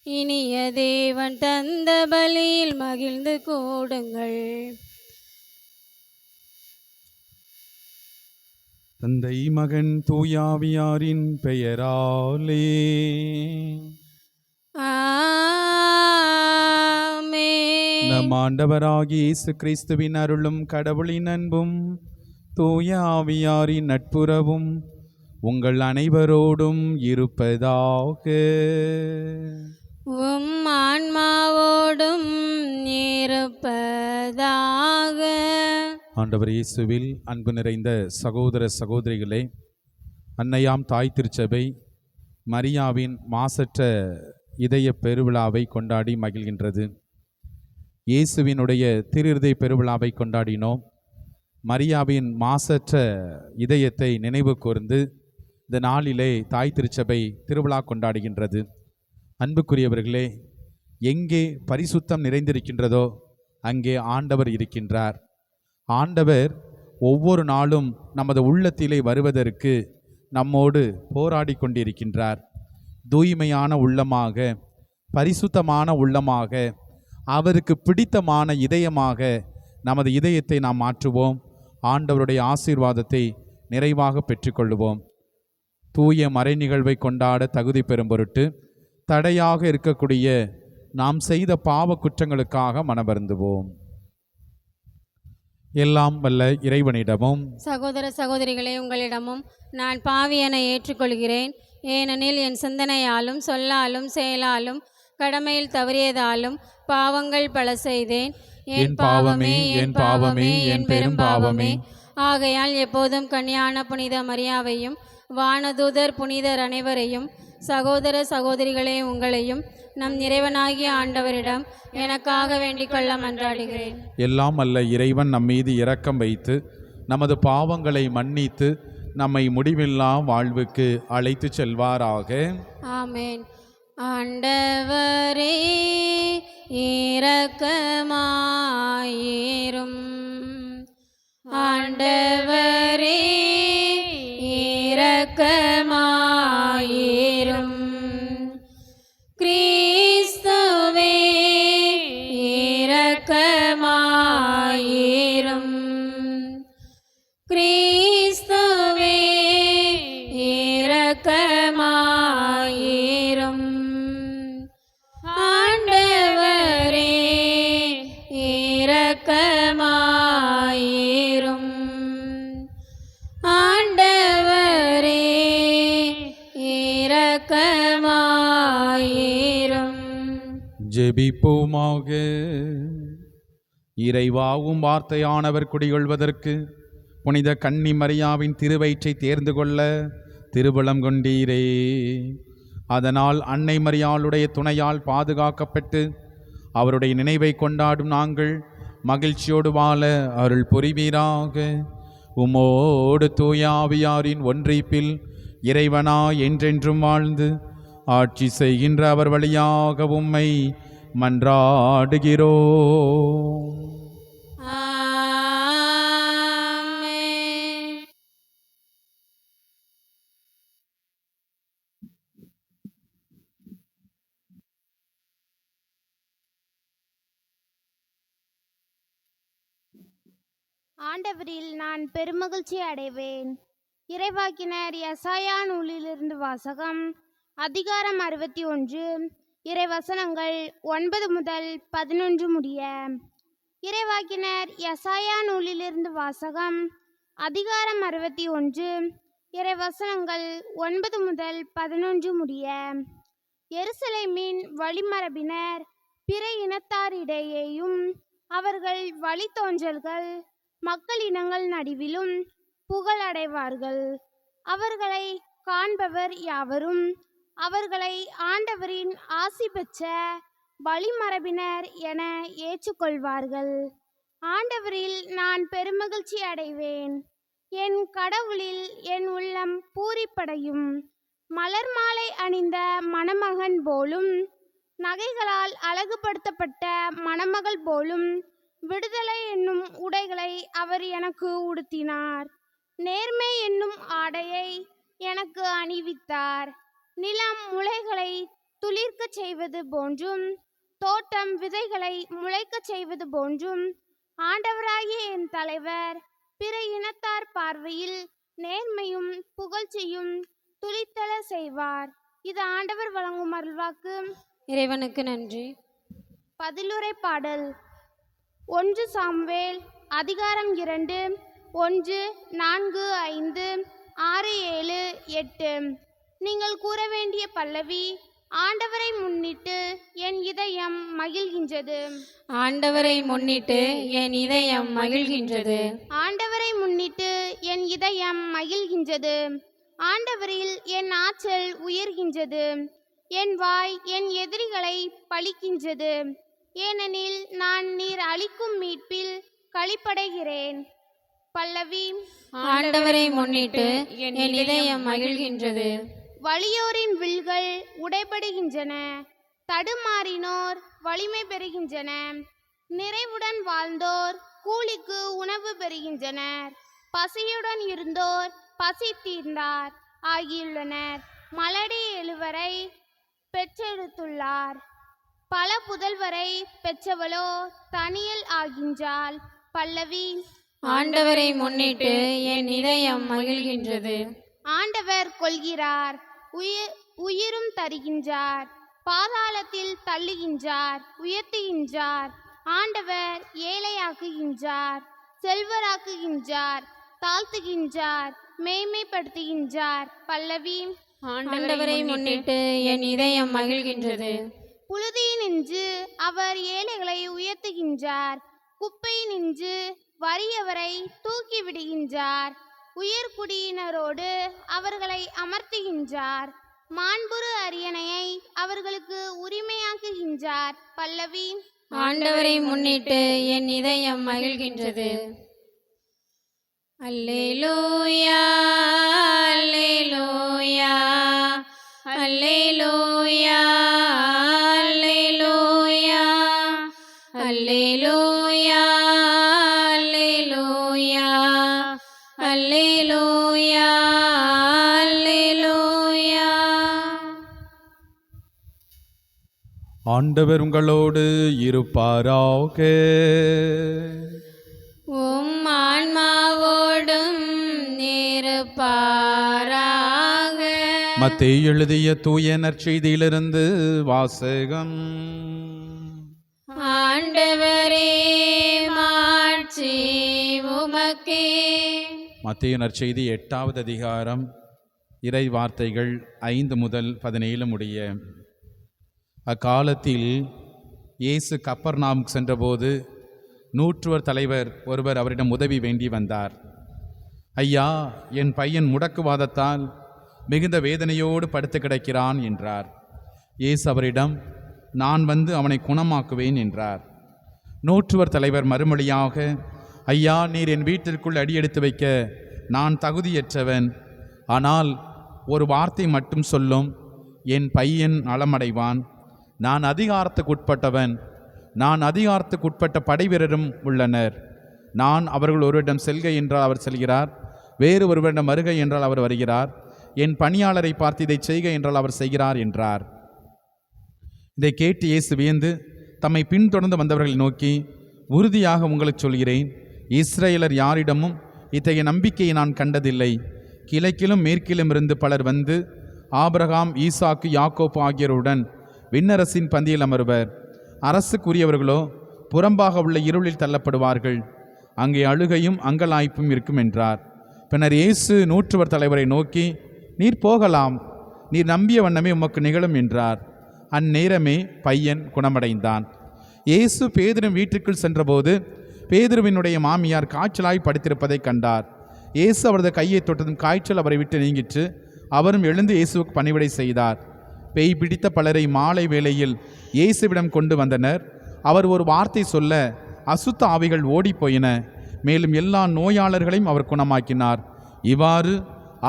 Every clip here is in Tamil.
இனிய தேவன் தந்த பலியில் மகிழ்ந்து கூடுங்கள். தந்தை மகன் தூயாவியாரின் பெயராலே ஆமென். நம் ஆண்டவராகிய இயேசு கிறிஸ்துவின் அருளும் கடவுளின் அன்பும் தூய ஆவியாரின் நட்புறவும் உங்கள் அனைவரோடும் இருப்பதாக. உம் ஆன்மாவோடும் இருப்பதாக. ஆண்டவர் இயேசுவில் அன்பு நிறைந்த சகோதர சகோதரிகளே, அன்னையாம் தாய் திருச்சபை மரியாவின் மாசற்ற இதய பெருவிழாவை கொண்டாடி மகிழ்கின்றது. இயேசுவினுடைய திருஇருதய பெருவிழாவை கொண்டாடினோம். மரியாவின் மாசற்ற இதயத்தை நினைவு கூர்ந்து இந்த நாளிலே தாய் திருச்சபை திருவிழா கொண்டாடுகின்றது. அன்புக்குரியவர்களே, எங்கே பரிசுத்தம் நிறைந்திருக்கின்றதோ அங்கே ஆண்டவர் இருக்கின்றார். ஆண்டவர் ஒவ்வொரு நாளும் நமது உள்ளத்திலே வருவதற்கு நம்மோடு போராடி கொண்டிருக்கின்றார். தூய்மையான உள்ளமாக, பரிசுத்தமான உள்ளமாக, அவருக்கு பிடித்தமான இதயமாக நமது இதயத்தை நாம் மாற்றுவோம். ஆண்டவருடைய ஆசீர்வாதத்தை நிறைவாக பெற்றுக்கொள்வோம். தூய மறை நிகழ்வை கொண்டாட தகுதி பெறும் பொருட்டு தடையாக இருக்கக்கூடிய நாம் செய்த பாவ குற்றங்களுக்காக மனவருந்துவோம். எல்லாம் வல்ல இறைவனிடமும் சகோதர சகோதரிகளே, உங்களிடமும் நான் பாவி என ஏற்றுக்கொள்கிறேன். ஏனெனில் என் சிந்தனையாலும் சொல்லாலும் செயலாலும் கடமையில் தவறியதாலும் பாவங்கள் பல செய்தேன். என் பாவமே, என் பாவமே, என் பெரும் பாவமே. ஆகையால் எப்போதும் கன்னியான புனித மரியாவையும் வானதூதர் புனிதர் அனைவரையும், சகோதர சகோதரிகளே உங்களையும் நம் இறைவனாகிய ஆண்டவரிடம் எனக்காக வேண்டிக் கொள்ள மன்றாடுகிறேன். எல்லாம் அல்ல இறைவன் நம் மீது இரக்கம் வைத்து நமது பாவங்களை மன்னித்து நம்மை முடிவில்லா வாழ்வுக்கு அழைத்து செல்வாராக. ஆமென். ஆண்டவரே இரக்கமாயிரும். ஆண்டவரே இரக்கமாயிரும். கிறிஸ்துவே இரக்கமாயிரும். கிறிஸ்துவே இரக்கமாயிரும். ஆண்டவரே இரக்கமாயிரும். ஆண்டவரே இரக்கமாயிரும். ஜெபிப்போமாக. இறைவாவும் வார்த்தையானவர் குடிகொள்வதற்கு புனித கன்னி மரியாவின் திருவயிற்றை தேர்ந்து கொள்ள திருவுளம் கொண்டீரே. அதனால் அன்னை மரியாளுடைய துணையால் பாதுகாக்கப்பட்டு அவருடைய நினைவை கொண்டாடும் நாங்கள் மகிழ்ச்சியோடு வாழ அருள் புரிவீராக. உமோடு தூயாவியாரின் ஒன்றிப்பில் இறைவனா என்றென்றும் வாழ்ந்து ஆட்சி செய்கின்ற அவர் வழியாக உம்மை மன்றாடுகிறோம். ஆமென். ஆண்டவரில் நான் பெருமகிழ்ச்சி அடைவேன். இறைவாக்கினர் யெசாயா நூலிலிருந்து வாசகம். அதிகாரம் 61, இறைவசனங்கள் 9 முதல் 11 முடிய. இறைவாக்கினர் யெசாயா நூலிலிருந்து வாசகம். அதிகாரம் 61, இறைவசனங்கள் 9 முதல் 11 முடிய. எருசலேமின் வழிமரபினர் பிற இனத்தாரிடையேயும் அவர்கள் வழித்தோன்றல்கள் மக்களினங்கள் நடுவிலும் புகழடைவார்கள். அவர்களை காண்பவர் யாவரும் அவர்களை ஆண்டவரின் ஆசி பெற்ற வழிமரபினர் என ஏற்றுக்கொள்வார்கள். ஆண்டவரில் நான் பெருமகிழ்ச்சி அடைவேன். என் கடவுளில் என் உள்ளம் பூரிப்படையும். மலர் மாலை அணிந்த மணமகன் போலும் நகைகளால் அழகுபடுத்தப்பட்ட மணமகள் போலும் விடுதலை என்னும் உடைகளை அவர் எனக்கு உடுத்தினார். நேர்மை என்னும் ஆடையை எனக்கு அணிவித்தார். நிலம் முளைகளை துளிர்க்கச் செய்வது போன்றும் தோட்டம் விதைகளை முளைக்கச் செய்வது போன்றும் ஆண்டவராகிய என் தலைவர் பிற இனத்தார் பார்வையில் நேர்மையும் புகழ்ச்சியும் துளித்தல செய்வார். இது ஆண்டவர் வழங்கும் அருள்வாக்கு. இறைவனுக்கு நன்றி. பதிலுரை பாடல். 1 சாமுவேல் அதிகாரம் 2 1 4 5 6 7 8. நீங்கள் கூற வேண்டிய பல்லவி. ஆண்டவரை முன்னிட்டு என் இதயம் மகிழ்கின்றது. ஆண்டவரை முன்னிட்டு என் இதயம் மகிழ்கின்றது. ஆண்டவரை முன்னிட்டு என் இதயம் மகிழ்கின்றது. ஆண்டவரில் என் ஆற்றல் உயர்கின்றது. என் வாய் என் எதிரிகளை பழிக்கின்றது. ஏனெனில் நான் நீர் அளிக்கும் மீட்பில் களிப்படைகிறேன். பல்லவி. ஆண்டவரை முன்னிட்டு என் இதயம் மகிழ்கின்றது. வலியோரின் வில்கள் உடைபடுகின்றன. தடுமாறினோர் வலிமை பெறுகின்றன. நிறைவுடன் வாழ்ந்தோர் கூலிக்கு உணவு பெறுகின்றனர். பசியுடன் இருந்தோர் பசி தீர்ந்தார் ஆகியுள்ளனர். மலடி எழுவரை பெற்றெடுத்துள்ளார். பல புதல்வரை பெற்றவளோ தனியல் ஆகின்றாள். பல்லவி. ஆண்டவரை முன்னிட்டு என் இதயம் மகிழ்கின்றது. ஆண்டவர் கொள்கிறார், உயிரும் தருகின்றார். பாதாளத்தில் தள்ளுகின்றார், உயர்த்துகின்றார். ஆண்டவர் ஏழையாக்குகின்றார், செல்வராக்குகின்றார். தாழ்த்துகின்றார், மேன்மைப்படுத்துகின்றார். பல்லவி. ஆண்டவரை முன்னிட்டு என் இதயம் மகிழ்கின்றது. புழுதியினின்று அவர் ஏழைகளை உயர்த்துகின்றார். குப்பையினின்று வறியவரை தூக்கி விடுகின்றார். உயர்குடியினரோடு அவர்களை அமர்த்துகின்றார். மாண்புறு அரியணையை அவர்களுக்கு உரிமையாக்குகின்றார். பல்லவி. ஆண்டவரை முன்னிட்டு என் இதயம் மகிழ்கின்றது. அல்லேலூயா அல்லேலூயா அல்லேலூயா அல்லேலூயா அல்லேலூயா அல்லேலூயா அல்லேலூயா அல்லேலூயா. ஆண்டவர் உங்களோடு இருப்பாராக. உம் ஆன்மாவோடும் இருப்பாராக. மத்தேயு எழுதிய தூய நற்செய்தியிலிருந்து வாசகம். ஆண்டவரே மாட்சி உமக்கே. மத்தேயு நற்செய்தி 8வது அதிகாரம் இறை வார்த்தைகள் 5 முதல் 17 முடிய. அக்காலத்தில் இயேசு கப்பர்நாவுக்கு சென்றபோது நூற்றுவர் தலைவர் ஒருவர் அவரிடம் உதவி வேண்டி வந்தார். ஐயா, என் பையன் முடக்குவாதத்தால் மிகுந்த வேதனையோடு படுத்து கிடக்கிறான் என்றார். இயேசு அவரிடம், நான் வந்து அவனை குணமாக்குவேன் என்றார். நூற்றுவர் தலைவர் மறுமொழியாக, ஐயா, நீர் என் வீட்டிற்குள் அடியெடுத்து வைக்க நான் தகுதியற்றவன். ஆனால் ஒரு வார்த்தை மட்டும் சொல்லும், என் பையன் நலமடைவான். நான் அதிகாரத்துக்குட்பட்டவன். நான் அதிகாரத்துக்குட்பட்ட படைவீரரும் உள்ளனர். நான் அவர்கள் ஒருவரிடம் செல்க என்றால் அவர் செல்கிறார், வேறு ஒருவரிடம் வருக என்றால் அவர் வருகிறார். என் பணியாளரை பார்த்து இதை செய்க என்றால் அவர் செய்கிறார் என்றார். இதை கேட்டு இயேசு வியந்து தம்மை பின்தொடர்ந்து வந்தவர்களை நோக்கி, உறுதியாக உங்களுக்கு சொல்கிறேன், இஸ்ரேலர் யாரிடமும் இத்தகைய நம்பிக்கையை நான் கண்டதில்லை. கிழக்கிலும் மேற்கிலும் இருந்து பலர் வந்து ஆபிரகாம், ஈசாக்கு, யாக்கோப்பு ஆகியோருடன் விண்ணரசின் பந்தியில் அமர்வர். அரசுக்குரியவர்களோ புறம்பாக உள்ள இருளில் தள்ளப்படுவார்கள். அங்கே அழுகையும் அங்கலாய்ப்பும் இருக்கும் என்றார். பின்னர் இயேசு நூற்றுவர் தலைவரை நோக்கி, நீர் போகலாம், நீர் நம்பிய வண்ணமே உமக்கு நிகழும் என்றார். அந்நேரமே பையன் குணமடைந்தான். இயேசு பேதுருவின் வீட்டுக்குள் சென்றபோது பேதுருவினுடைய மாமியார் காய்ச்சலாய் படுத்திருப்பதை கண்டார். இயேசு அவரது கையை தொட்டதும் காய்ச்சல் அவரை விட்டு நீங்கிற்று. அவரும் எழுந்து இயேசுவுக்கு பணிவிடை செய்தார். பேய் பிடித்த பலரை மாலை வேளையில் இயேசுவிடம் கொண்டு வந்தனர். அவர் ஒரு வார்த்தை சொல்ல அசுத்த ஆவிகள் ஓடிப்போயின. மேலும் எல்லா நோயாளர்களையும் அவர் குணமாக்கினார். இவ்வாறு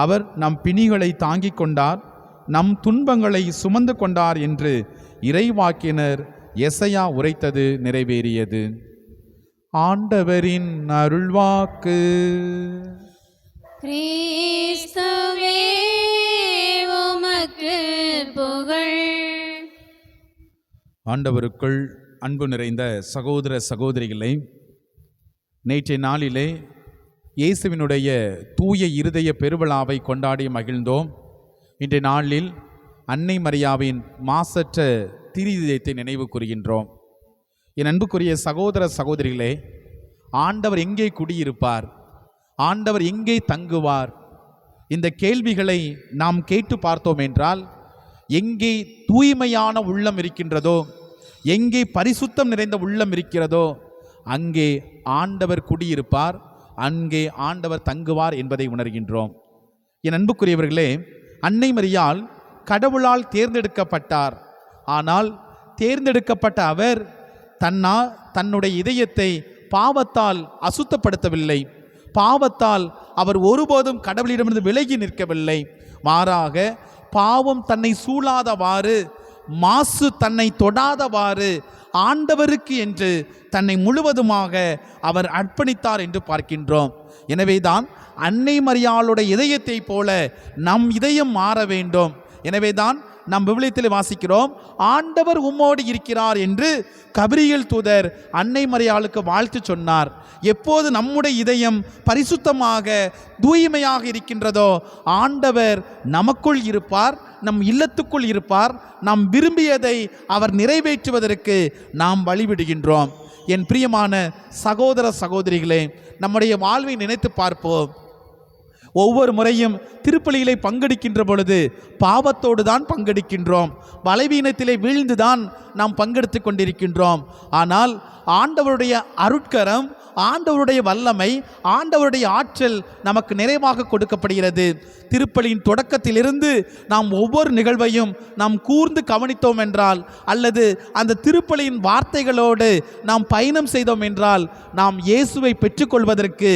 அவர் நம் பிணிகளை தாங்கிக் கொண்டார், நம் துன்பங்களை சுமந்து கொண்டார் என்று இறைவாக்கினர் எசையா உரைத்தது நிறைவேறியது. ஆண்டவரின் அருள்வாக்கு. கிறிஸ்துவே உமக்கு புகழ். ஆண்டவருக்குள் அன்பு நிறைந்த சகோதர சகோதரிகளை, நேற்றைய நாளிலே இயேசுவினுடைய தூய இருதய பெருவிழாவை கொண்டாடி மகிழ்ந்தோம். இன்றைய நாளில் அன்னை மரியாவின் மாசற்ற திரு-இதயத்தை நினைவு கூறுகின்றோம். என் அன்புக்குரிய சகோதர சகோதரிகளே, ஆண்டவர் எங்கே குடியிருப்பார், ஆண்டவர் எங்கே தங்குவார், இந்த கேள்விகளை நாம் கேட்டு பார்த்தோம் என்றால், எங்கே தூய்மையான உள்ளம் இருக்கின்றதோ, எங்கே பரிசுத்தம் நிறைந்த உள்ளம் இருக்கிறதோ, அங்கே ஆண்டவர் குடியிருப்பார், அங்கே ஆண்டவர் தங்குவார் என்பதை உணர்கின்றோம். என் அன்புக்குரியவர்களே, அன்னை மரியாள் கடவுளால் தேர்ந்தெடுக்கப்பட்டார். ஆனால் தேர்ந்தெடுக்கப்பட்ட அவர் தன்னுடைய இதயத்தை பாவத்தால் அசுத்தப்படுத்தவில்லை. பாவத்தால் அவர் ஒருபோதும் கடவுளிடமிருந்து விலகி நிற்கவில்லை. மாறாக பாவம் தன்னை சூழாதவாறு, மாசு தன்னை தொடாதவாறு ஆண்டவருக்கு என்று தன்னை முழுவதுமாக அவர் அர்ப்பணித்தார் என்று பார்க்கின்றோம். எனவேதான் அன்னை மரியாளுடைய இதயத்தை போல நம் இதயம் மாற வேண்டும். எனவேதான் நாம் விவிலியத்தில் வாசிக்கிறோம், ஆண்டவர் உம்மோடு இருக்கிறார் என்று கபிரியேல் தூதர் அன்னை மரியாளுக்கு வாழ்த்து சொன்னார். எப்போது நம்முடைய இதயம் பரிசுத்தமாக தூய்மையாக இருக்கின்றதோ, ஆண்டவர் நமக்குள் இருப்பார், நம் இல்லத்துக்குள் இருப்பார். நாம் விரும்பியதை அவர் நிறைவேற்றுவதற்கு நாம் வழிவிடுகின்றோம். என் பிரியமான சகோதர சகோதரிகளே, நம்முடைய வாழ்வை நினைத்து பார்ப்போம். ஒவ்வொரு முறையும் திருப்பலியிலே பங்கெடுக்கின்ற பொழுது பாவத்தோடு தான் பங்கெடுக்கின்றோம், பலவீனத்திலே வீழ்ந்துதான் நாம் பங்கெடுத்து கொண்டிருக்கின்றோம். ஆனால் ஆண்டவருடைய அருட்கரம், ஆண்டவருடைய வல்லமை, ஆண்டவருடைய ஆற்றல் நமக்கு நிறைவாக கொடுக்கப்படுகிறது. திருப்பலியின் தொடக்கத்திலிருந்து நாம் ஒவ்வொரு நிகழ்வையும் நாம் கூர்ந்து கவனித்தோம் என்றால், அல்லது அந்த திருப்பலியின் வார்த்தைகளோடு நாம் பயணம் செய்தோம் என்றால், நாம் இயேசுவை பெற்றுக்கொள்வதற்கு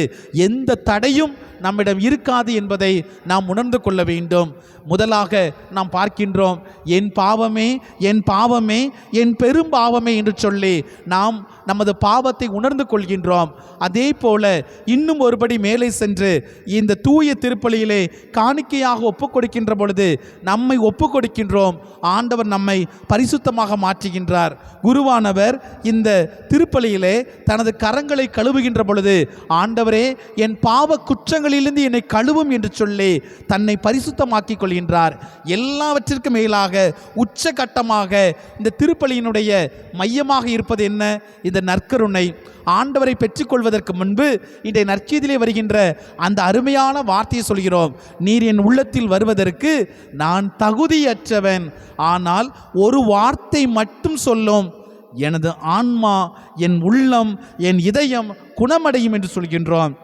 எந்த தடையும் நம்மிடம் இருக்காது என்பதை நாம் உணர்ந்து கொள்ள வேண்டும். முதலாக நாம் பார்க்கின்றோம், என் பாவமே, என் பாவமே, என் பெரும் பாவமே என்று சொல்லி நாம் நமது பாவத்தை உணர்ந்து கொள்கின்றோம். அதே போல இன்னும் ஒருபடி மேலே சென்று இந்த தூய திருப்பலியிலே காணிக்கையாக ஒப்புக் கொடுக்கின்ற பொழுது நம்மை ஒப்புக் கொடுக்கின்றோம். ஆண்டவர் நம்மை பரிசுத்தமாக மாற்றுகின்றார். குருவானவர் இந்த திருப்பலியிலே தனது கரங்களை கழுவுகின்ற பொழுது, ஆண்டவரே என் பாவ குற்றங்களிலிருந்து என்னை கழுவும் என்று சொல்லி தன்னை பரிசுத்தமாக்கிக் கொள்கின்றார். எல்லாவற்றிற்கும் மேலாக உச்சகட்டமாக இந்த திருப்பலியினுடைய மையமாக இருப்பது என்ன? இந்த நற்கருணை. ஆண்டவரை பெற்றுக்கொள்வதற்கு முன்பு இன்றைய நற்செய்தியிலே வருகின்ற அந்த அருமையான வார்த்தையை சொல்கிறோம், நீர் என் உள்ளத்தில் வருவதற்கு நான் தகுதியற்றவன், ஆனால் ஒரு வார்த்தை மட்டும் சொல்லும், எனது ஆன்மா, என் உள்ளம், என் இதயம் குணமடையும் என்று சொல்கின்றோம்.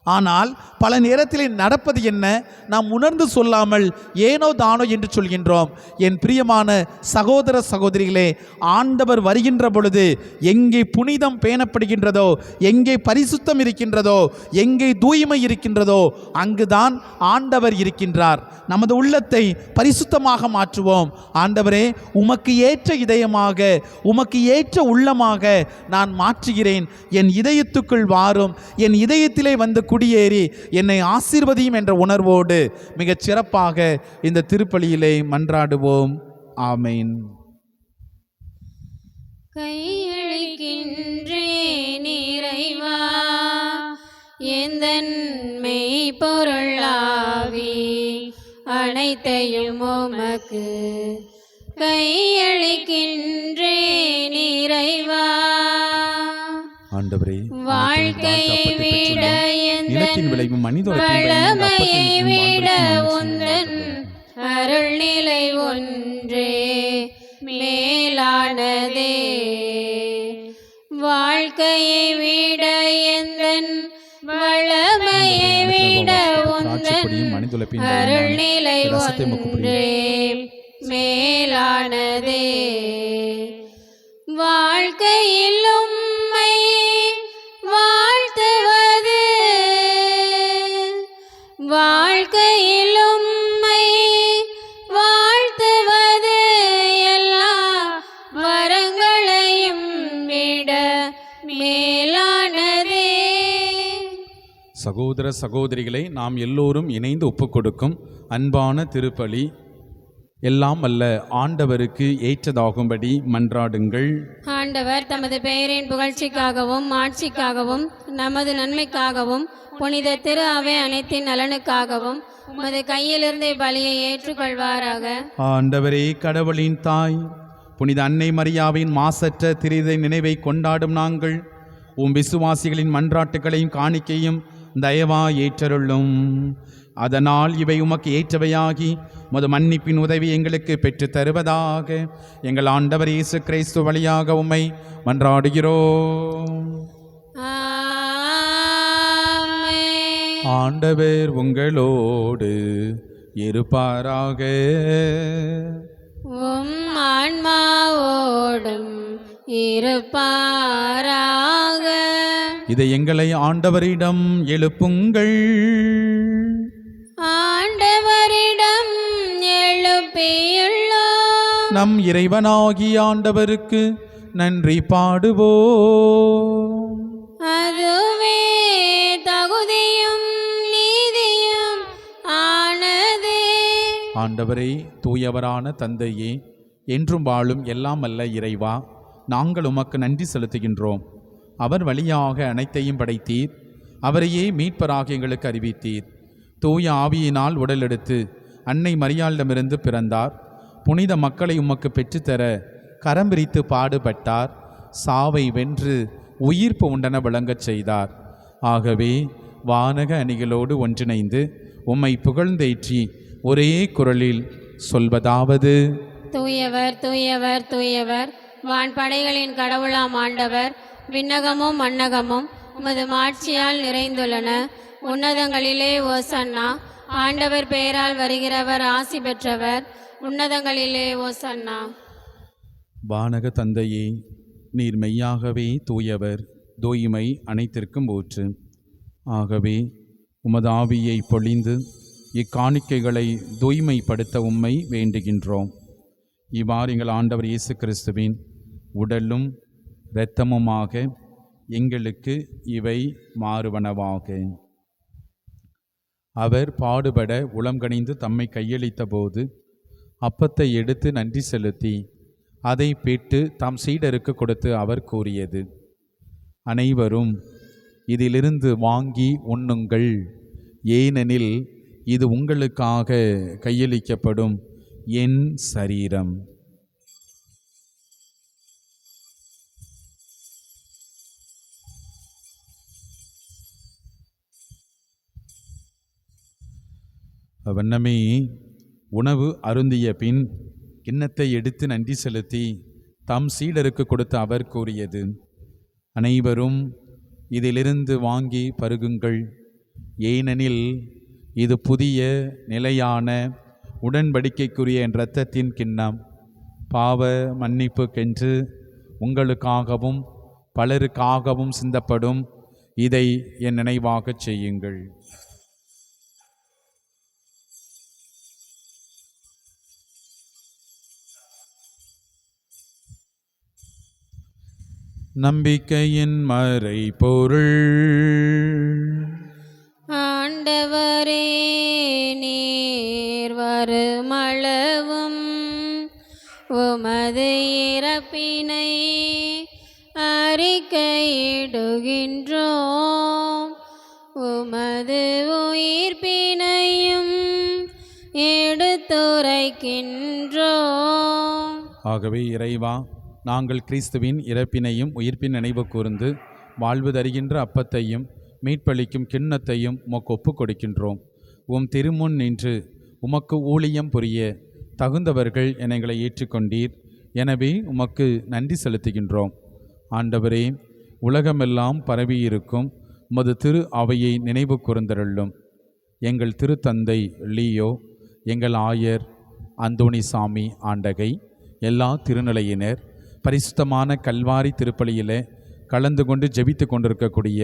ஆனால் பல நேரத்தில் நடப்பது என்ன? நாம் உணர்ந்து சொல்லாமல் ஏனோ தானோ என்று சொல்கின்றோம். என் பிரியமான சகோதர சகோதரிகளே, ஆண்டவர் வருகின்ற பொழுது எங்கே புனிதம் பேணப்படுகின்றதோ, எங்கே பரிசுத்தம் இருக்கின்றதோ, எங்கே தூய்மை இருக்கின்றதோ, அங்குதான் ஆண்டவர் இருக்கின்றார். நமது உள்ளத்தை பரிசுத்தமாக மாற்றுவோம். ஆண்டவரே, உமக்கு ஏற்ற இதயமாக, உமக்கு ஏற்ற உள்ளமாக நான் மாற்றுகிறேன். என் இதயத்துக்குள் வாரும், என் இதயத்திலே வந்து குடியேறி என்னை ஆசீர்வதியும் என்ற உணர்வோடு மிகச் சிறப்பாக இந்த திருப்பலியிலே மன்றாடுவோம். ஆமென். கையளிக்கின்றேன் இறைவா எந்தன் மெய்ப்பொருளாவி அனைத்தையும் உமக்கு கையளிக்கின்றேன் இறைவா. ஆண்டவரே, வாழ்க்கையை விட நிலத்தின் விளைவும் மனித வளமையை விட உந்தன் அருள்நிலை ஒன்றே மேலானதே. வாழ்க்கையை விட எந்தன் வளமையை விட உந்தன் அருள்நிலை ஒன்றே மேலானதே. வாழ்க்கையில் உம்மை வாழ்த்துவது, வாழ்க்கையில் உம்மை வாழ்த்துவது எல்லா வரங்களையும் விட மேலானதே. சகோதர சகோதரிகளை, நாம் எல்லோரும் இணைந்து ஒப்புக் கொடுக்கும் அன்பான திருப்பலி எல்லாம் அல்ல ஆண்டவருக்கு ஏற்றதாகும்படி மன்றாடுங்கள். ஆண்டவர் தமது பெயரின் புகழ்ச்சிக்காகவும் மாட்சிக்காகவும் நமது நன்மைக்காகவும் புனித திரு அவை அனைத்தின் நலனுக்காகவும் உமது கையிலிருந்து பலியை ஏற்றுக்கொள்வாராக. ஆண்டவரே, கடவுளின் தாய் புனித அன்னை மரியாவின் மாசற்ற திரிதை நினைவை கொண்டாடும் நாங்கள் விசுவாசிகளின் மன்றாட்டுகளையும் காணிக்கையும் தயவா ஏற்றருளும். அதனால் இவை உமக்கு ஏற்றவையாகி உமது மன்னிப்பின் உதவி எங்களுக்கு பெற்று தருவதாக எங்கள் ஆண்டவர் இயேசு கிறிஸ்து வழியாக உம்மை மன்றாடுகிறோம். ஆண்டவர் உங்களோடு இருப்பாராக. உம் ஆன்மாவோடும் இருப்பாராக. இதை எங்களை ஆண்டவரிடம் எழுப்புங்கள். ஆண்டவரிடம் எழுப்பியுள்ளோம். நம் இறைவனாகிய ஆண்டவருக்கு நன்றி பாடுவோம். அதுவே தகுதியும் நீதியும் ஆனதே. ஆண்டவரே, தூயவரான தந்தையே, என்றும் வாழும் எல்லாம் அல்ல இறைவா, நாங்கள் உமக்கு நன்றி செலுத்துகின்றோம். அவர் வழியாக அனைத்தையும் படைத்தீர். அவரையே மீட்பராக எங்களுக்கு அறிவித்தீர். தூய ஆவியினால் உடலெடுத்து அன்னை மரியாளிடமிருந்து பிறந்தார். புனித மக்களை உமக்கு பெற்றுத்தர கரம் விரித்து பாடுபட்டார். சாவை வென்று உயிர்ப்பு உண்டன விளங்கச் செய்தார். ஆகவே வானக அணிகளோடு ஒன்றிணைந்து உம்மை புகழ்ந்தேற்றி ஒரே குரலில் சொல்வதாவது: தூயவர் தூயவர் தூயவர், வான்படைகளின் கடவுளாம் ஆண்டவர். விண்ணகமும் மண்ணகமும் உமது மாட்சியால் நிறைந்துள்ளன. உன்னதங்களிலே ஓசன்னா. ஆண்டவர் பெயரால் வருகிறவர் ஆசி பெற்றவர். உன்னதங்களிலே ஓசன்னா. வானக தந்தையே, நீர் மெய்யாகவே தூயவர், தூய்மை அனைத்திற்கும் ஊற்று. ஆகவே உமது ஆவியை பொழிந்து இக்காணிக்கைகளை தூய்மைப்படுத்த உம்மை வேண்டுகின்றோம். இவ்வாறு எங்கள் ஆண்டவர் இயேசு கிறிஸ்துவின் உடலும் இரத்தமுமாக எங்களுக்கு இவை மாறுவனவாக. அவர் பாடுபட உளம்கனிந்து தம்மை கையளித்த போது அப்பத்தை எடுத்து நன்றி செலுத்தி அதை பெற்று தம் சீடருக்கு கொடுத்து அவர் கூறியது: அனைவரும் இதிலிருந்து வாங்கி உண்ணுங்கள், ஏனெனில் இது உங்களுக்காக கையளிக்கப்படும் என் சரீரம். வண்ணமே உணவு அருந்திய பின் கிண்ணத்தை எடுத்து நன்றி செலுத்தி தம் சீடருக்கு கொடுத்து அவர் கூறியது: அனைவரும் இதிலிருந்து வாங்கி பருகுங்கள், ஏனெனில் இது புதிய நிலையான உடன்படிக்கைக்குரிய என் இரத்தத்தின் கிண்ணம். பாவ மன்னிப்புக்கென்று உங்களுக்காகவும் பலருக்காகவும் சிந்தப்படும். இதை என் நினைவாகச் செய்யுங்கள். நம்பிக்கையின் மறைபொருள். ஆண்டவரே, நீர் வருமளவும் உமது இறப்பினை அறிக்கையிடுகின்றோம், உமது உயிர்ப்பினையும் எடுத்துரைக்கின்றோம். ஆகவே இறைவா, நாங்கள் கிறிஸ்துவின் இறப்பினையும் உயிர்ப்பின் நினைவு கூர்ந்து வாழ்வு தருகின்ற அப்பத்தையும் மீட்பளிக்கும் கிண்ணத்தையும் உமக்கு ஒப்புக் கொடுக்கின்றோம். உம் திருமுன் நின்று உமக்கு ஊழியம் புரிய தகுந்தவர்கள் என எங்களை ஏற்றுக்கொண்டீர். எனவே உமக்கு நன்றி செலுத்துகின்றோம். ஆண்டவரே, உலகமெல்லாம் பரவியிருக்கும் உமது திரு அவையை நினைவு கூர்ந்தருளும். எங்கள் திருத்தந்தை லியோ, எங்கள் ஆயர் அந்தோணிசாமி ஆண்டகை, எல்லா திருநிலையினர், பரிசுத்தமான கல்வாரி திருப்பலியில் கலந்து கொண்டு ஜெபித்து கொண்டிருக்கக்கூடிய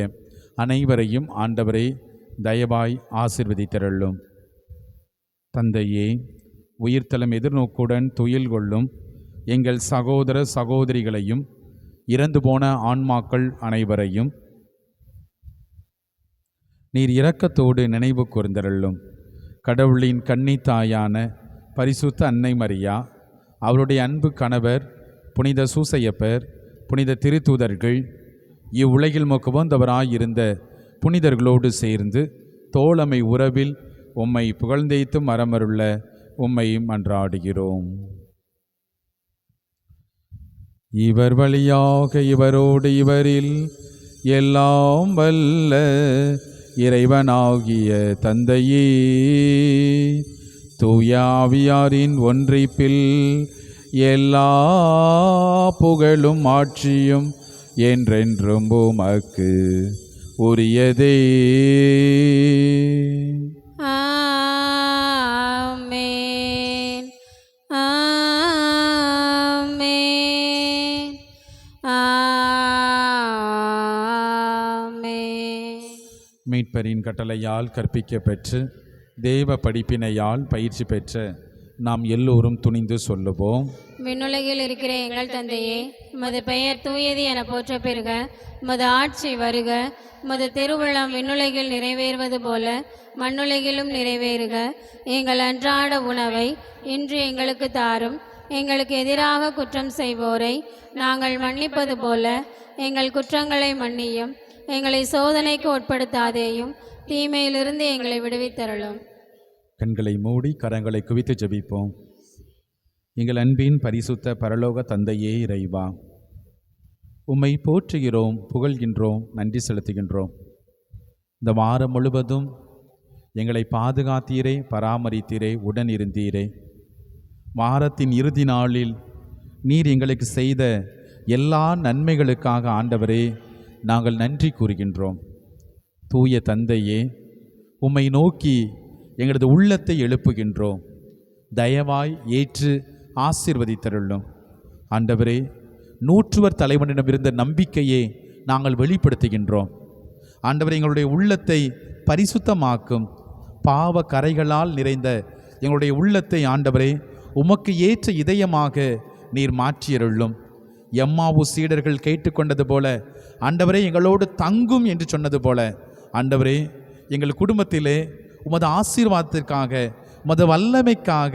அனைவரையும் ஆண்டவரே தயவாய் ஆசீர்வதித்தருளும். தந்தையே, உயிர்த்தலம் எதிர்நோக்குடன் துயில் கொள்ளும் எங்கள் சகோதர சகோதரிகளையும் இறந்து போன ஆன்மாக்கள் அனைவரையும் நீர் இரக்கத்தோடு நினைவு கூர்ந்தருளும். கடவுளின் கன்னித்தாயான பரிசுத்த அன்னை மரியா, அவருடைய அன்பு கணவர் புனித சூசையப்பர், புனித திருத்தூதர்கள், இவ்வுலகில் முகவந்தவராயிருந்த புனிதர்களோடு சேர்ந்து தோழமை உறவில் உம்மை புகழ்ந்தேத்து மரமருள்ள உம்மை மன்றாடுகிறோம். இவர் வழியாக இவரோடு இவரில் எல்லாம் வல்ல இறைவனாகிய தந்தையே, தூய ஆவியாரின் ஒன்றிப்பில் எல்லா புகழும் ஆட்சியும் என்றென்றும் உமக்கு உரியதே. ஆமென். ஆமென். ஆமென். மீட்பரின் கட்டளையால் கற்பிக்க பெற்று தேவ படிப்பினையால் பயிற்சி பெற்ற நாம் எல்லோரும் துணிந்து சொல்லுவோம். விண்ணுலகில் இருக்கிற எங்கள் தந்தையே, உமது பெயர் தூயது என போற்ற பெறுக. உமது ஆட்சி வருக. உமது திருவுள்ளம் விண்ணுலகில் நிறைவேறுவது போல மண்ணுலகிலும் நிறைவேறுக. எங்கள் அன்றாட உணவை இன்று எங்களுக்கு தாரும். எங்களுக்கு எதிராக குற்றம் செய்வோரை நாங்கள் மன்னிப்பது போல எங்கள் குற்றங்களை மன்னியும். எங்களை சோதனைக்கு உட்படுத்தாதேயும், தீமையிலிருந்து எங்களை விடுவித்தருளும். கண்களை மூடி கரங்களை குவித்து ஜெபிப்போம். எங்கள் அன்பின் பரிசுத்த பரலோக தந்தையே இறைவா, உம்மை போற்றுகிறோம், புகழ்கின்றோம், நன்றி செலுத்துகின்றோம். இந்த வாரம் முழுவதும் எங்களை பாதுகாத்தீரே, பராமரித்தீரே, உடன் இருந்தீரே. வாரத்தின் இறுதி நாளில் நீர் எங்களுக்கு செய்த எல்லா நன்மைகளுக்காக ஆண்டவரே நாங்கள் நன்றி கூறுகின்றோம். தூய தந்தையே, உம்மை நோக்கி எங்களது உள்ளத்தை எழுப்புகின்றோம். தயவாய் ஏற்று ஆசீர்வதித்தருளும். ஆண்டவரே, நூற்றுவர் தலைவனிடமிருந்த நம்பிக்கையை நாங்கள் வெளிப்படுத்துகின்றோம். ஆண்டவரே, எங்களுடைய உள்ளத்தை பரிசுத்தமாக்கும் பாவ கரைகளால் நிறைந்த எங்களுடைய உள்ளத்தை ஆண்டவரே உமக்கு ஏற்ற இதயமாக நீர் மாற்றியருளும். எம்மாவு சீடர்கள் கேட்டுக்கொண்டது போல ஆண்டவரே எங்களோடு தங்கும் என்று சொன்னது போல ஆண்டவரே எங்கள் குடும்பத்திலே உமது ஆசீர்வாதத்திற்காக உமது வல்லமைக்காக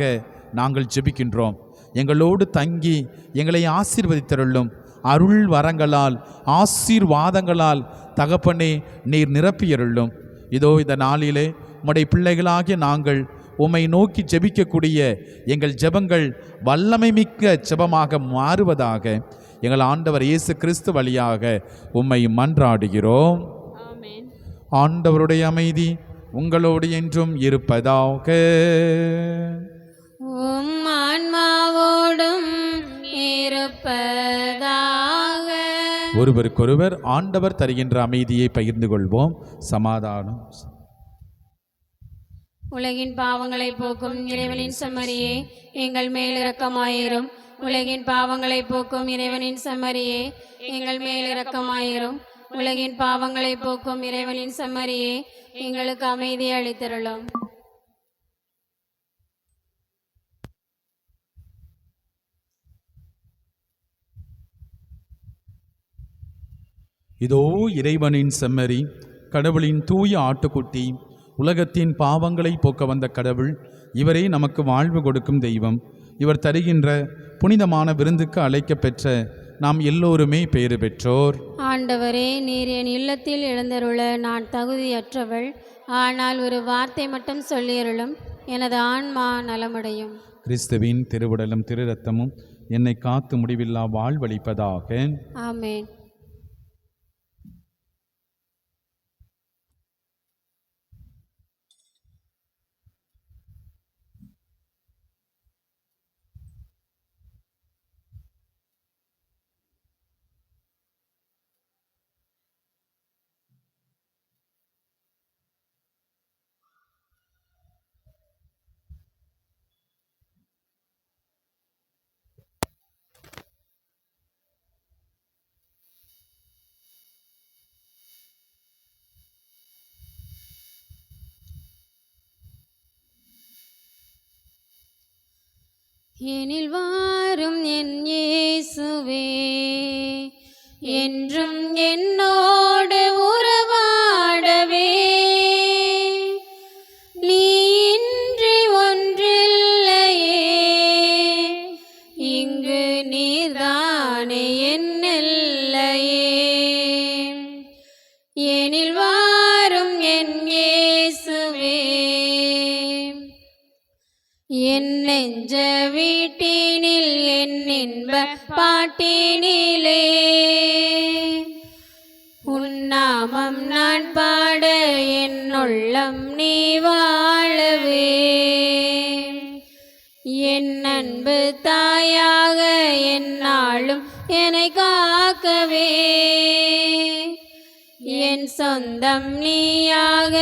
நாங்கள் ஜெபிக்கின்றோம். எங்களோடு தங்கி எங்களை ஆசீர்வதித்தருளும். அருள் வரங்களால் ஆசீர்வாதங்களால் தகப்பனே நீர் நிரப்பியருளும். இதோ இந்த நாளிலே உம்முடைய பிள்ளைகளாகிய நாங்கள் உம்மை நோக்கி ஜெபிக்கக்கூடிய எங்கள் ஜெபங்கள் வல்லமை மிக்க ஜெபமாக மாறுவதாக எங்கள் ஆண்டவர் இயேசு கிறிஸ்து வழியாக உம்மை மன்றாடுகிறோம். ஆமென். ஆண்டவருடைய அமைதி உங்களோடு என்றும் இருப்பதாக. உம் ஆன்மாவோடும் இருப்பதாக. ஒருவருக்கொருவர் ஆண்டவர் தருகின்ற அமைதியை பகிர்ந்து கொள்வோம். சமாதானம். உலகின் பாவங்களை போக்கும் இறைவனின் செம்மறியே, எங்கள் மேல் இரக்கமாயிரும். உலகின் பாவங்களை போக்கும் இறைவனின் செம்மறியே, எங்கள் மேல் இரக்கமாயிரும். உலகின் பாவங்களை போக்கும் இறைவனின் செம்மறியே, எங்களுக்கு அமைதி அளித்தருளும். இதோ இறைவனின் செம்மறி, கடவுளின் தூய ஆட்டுக்குட்டி, உலகத்தின் பாவங்களை போக்க வந்த கடவுள். இவரே நமக்கு வாழ்வு கொடுக்கும் தெய்வம். இவர் தருகின்ற புனிதமான விருந்துக்கு அழைக்க பெற்ற நாம் எல்லோருமே பேறு பெற்றோர். ஆண்டவரே, நீர் என் இல்லத்தில் எழுந்தருள நான் தகுதியற்றவள். ஆனால் ஒரு வார்த்தை மட்டும் சொல்லியருளும், எனது ஆன்மா நலமடையும். கிறிஸ்துவின் திருவுடலும் திரு ரத்தமும் என்னை காத்து முடிவில்லா வாழ்வளிப்பதாக. ஆமென். எனில் வாரும் என் இயேசுவே, என்றும் என்னோடு உறவாடவே. நீ இன்றி ஒன்றில்லையே, நீர்தானே என் எல்லையே. எனில் வாரும் என் இயேசுவே, என் நெஞ்ச வீட்டினில் என் இன்ப பாட்டினிலே உன்னாமம் நான் பாட என் உள்ளம் நீ வாழவே. என் அன்பு தாயாக என்னாலும் என்னை காக்கவே. என் சொந்தம் நீயாக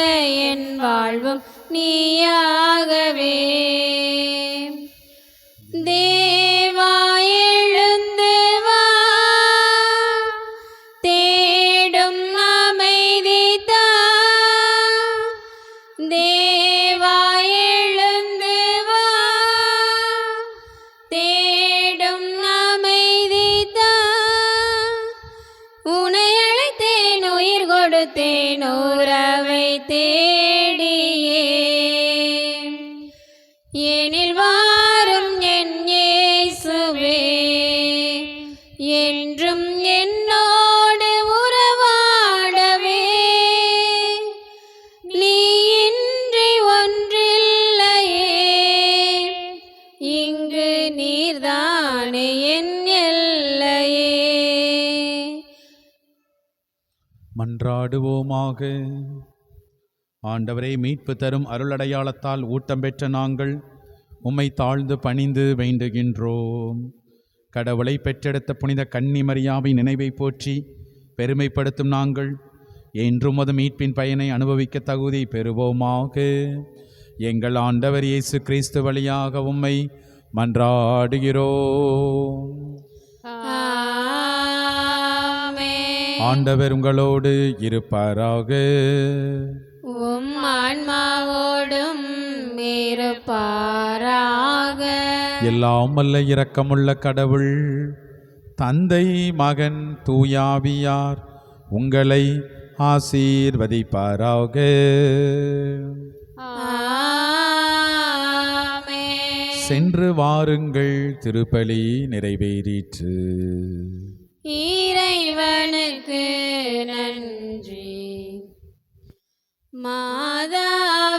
என் வாழ்வும் நீயாகவே. தேவா எழுந்து வா, தேடும் அமைதி தா. தேவா எழுந்து வா, தேடும் அமைதி தா. உனை அழைத்தேன் உயிர் கொடுத்தேன் உறவை தேடியே. எனில் வாரும் என் இயேசுவே, என்றும் என்னோடு உறவாடவே. நீ இன்றி ஒன்றில்லையே, இங்கு நீர்தானே என் எல்லையே. மன்றாடுவோமாக. ஆண்டவரே, மீட்பு தரும் அருளடையாளத்தால் ஊட்டம் பெற்ற நாங்கள் உம்மை தாழ்ந்து பணிந்து வேண்டுகின்றோம். கடவுளை பெற்றெடுத்த புனித கன்னி மரியாவின் நினைவை போற்றி பெருமைப்படுத்தும் நாங்கள் என்றும் அது மீட்பின் பயனை அனுபவிக்க தகுதி பெறுவோமாக. எங்கள் ஆண்டவர் இயேசு கிறிஸ்து வழியாக உம்மை மன்றாடுகிறோம். ஆண்டவர் உங்களோடு இருப்பாராக. உம் ஆன்மாவோடும் இருப்பாராக. எல்லாம் வல்ல இரக்கமுள்ள கடவுள் தந்தை, மகன், தூயாவியார் உங்களை ஆசீர்வதிப்பாராக. ஆமென். சென்று வாருங்கள், திருப்பலி நிறைவேறிற்று. இறைவனுக்கு நன்றி. மாதாவே